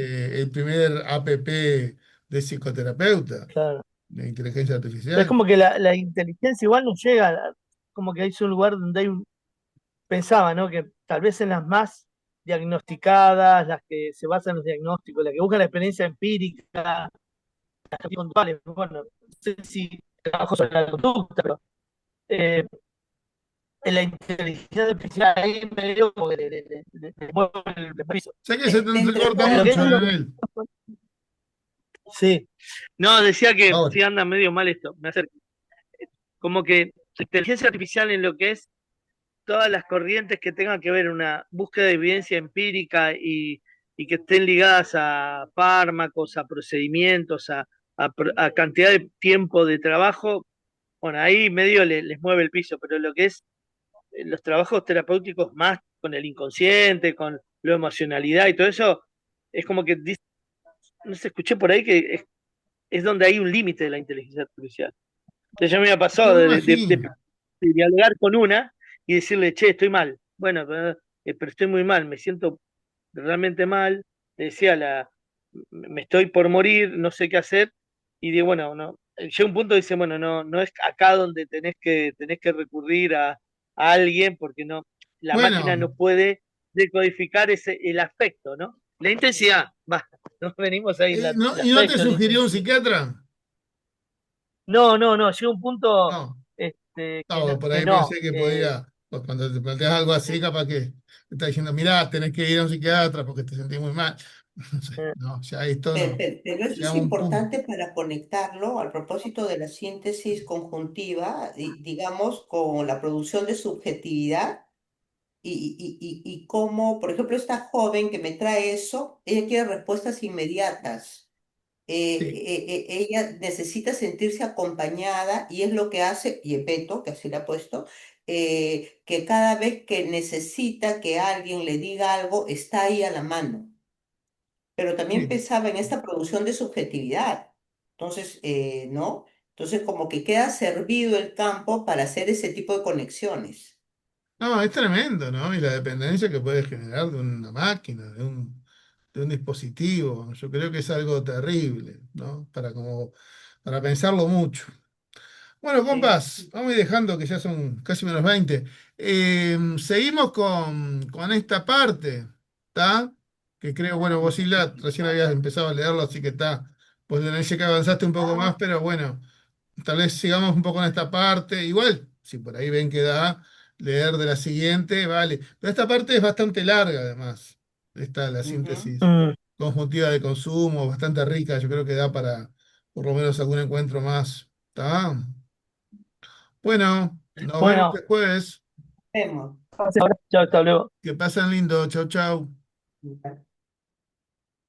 el primer app de psicoterapeuta, claro. de inteligencia Pero es artificial. como que la inteligencia igual no llega, como que es un lugar donde hay un, pensaba, ¿no? Que tal vez en las más diagnosticadas, las que se basan en los diagnósticos, las que buscan la experiencia empírica, las que son puntuales, bueno, no sé si trabajo sobre la conducta, pero eh, en la inteligencia artificial ahí medio como que le mueve el piso. Sé que se te te entrecorta Lo que entrecorta. mucho, digo, Daniel. sí. No, decía que Ahora. sí anda medio mal esto, me acerco. Como que inteligencia artificial en lo que es todas las corrientes que tengan que ver una búsqueda de evidencia empírica y que estén ligadas a fármacos, a procedimientos, a cantidad de tiempo de trabajo, bueno, ahí medio les mueve el piso, pero lo que es los trabajos terapéuticos más con el inconsciente, con la emocionalidad y todo eso, es como que, no sé, escuché por ahí que es donde hay un límite de la inteligencia artificial. Entonces ya me había pasado Yo me de imagino. dialogar con una y decirle, che, estoy mal. Bueno, pero estoy muy mal, me siento realmente mal. Le decía, me estoy por morir, no sé qué hacer. Y digo, bueno, no. Llega un punto y dice, bueno, no es acá donde tenés que recurrir a alguien porque no, la máquina Bueno, no puede decodificar el afecto, ¿no? La intensidad, va, nos venimos ahí, el ¿y no te afecto, la sugirió un intensidad. psiquiatra? No, llega un punto No. no, No, por que ahí no. pensé que podía, pues cuando te planteas algo así, Eh, capaz que te está diciendo, mirá, tenés que ir a un psiquiatra porque te sentís muy mal. No sé, eh, no, ya esto no, Pero eso es llegamos a un punto. importante para conectarlo al propósito de la síntesis conjuntiva, digamos, con la producción de subjetividad y cómo, por ejemplo, esta joven que me trae eso, ella quiere respuestas inmediatas. Sí, Ella necesita sentirse acompañada y es lo que hace Yepeto, que así le ha puesto, que cada vez que necesita que alguien le diga algo, está ahí a la mano, pero también sí. pensaba en esta producción de subjetividad. Entonces, ¿no? Entonces, como que queda servido el campo para hacer ese tipo de conexiones. No, es tremendo, ¿no? Y la dependencia que puede generar de una máquina, de un dispositivo. Yo creo que es algo terrible, ¿no? Para pensarlo mucho. Bueno, Sí. compas, vamos a ir dejando que ya son casi -20. Seguimos con esta parte, ¿está? Que creo, bueno, vos, Hilda, recién habías empezado a leerlo, así que está. Pues en ese que avanzaste un poco más, Ah, pero bueno, tal vez sigamos un poco en esta parte. Igual, si por ahí ven que da leer de la siguiente, vale. Pero esta parte es bastante larga, además. Esta, la ujú. síntesis conjuntiva de consumo, bastante rica. Yo creo que da para por lo menos algún encuentro más. ¿Está? Bueno, nos vemos Bueno, después. Vemos. chao, hasta luego. Que pasen lindo. Chau, chau.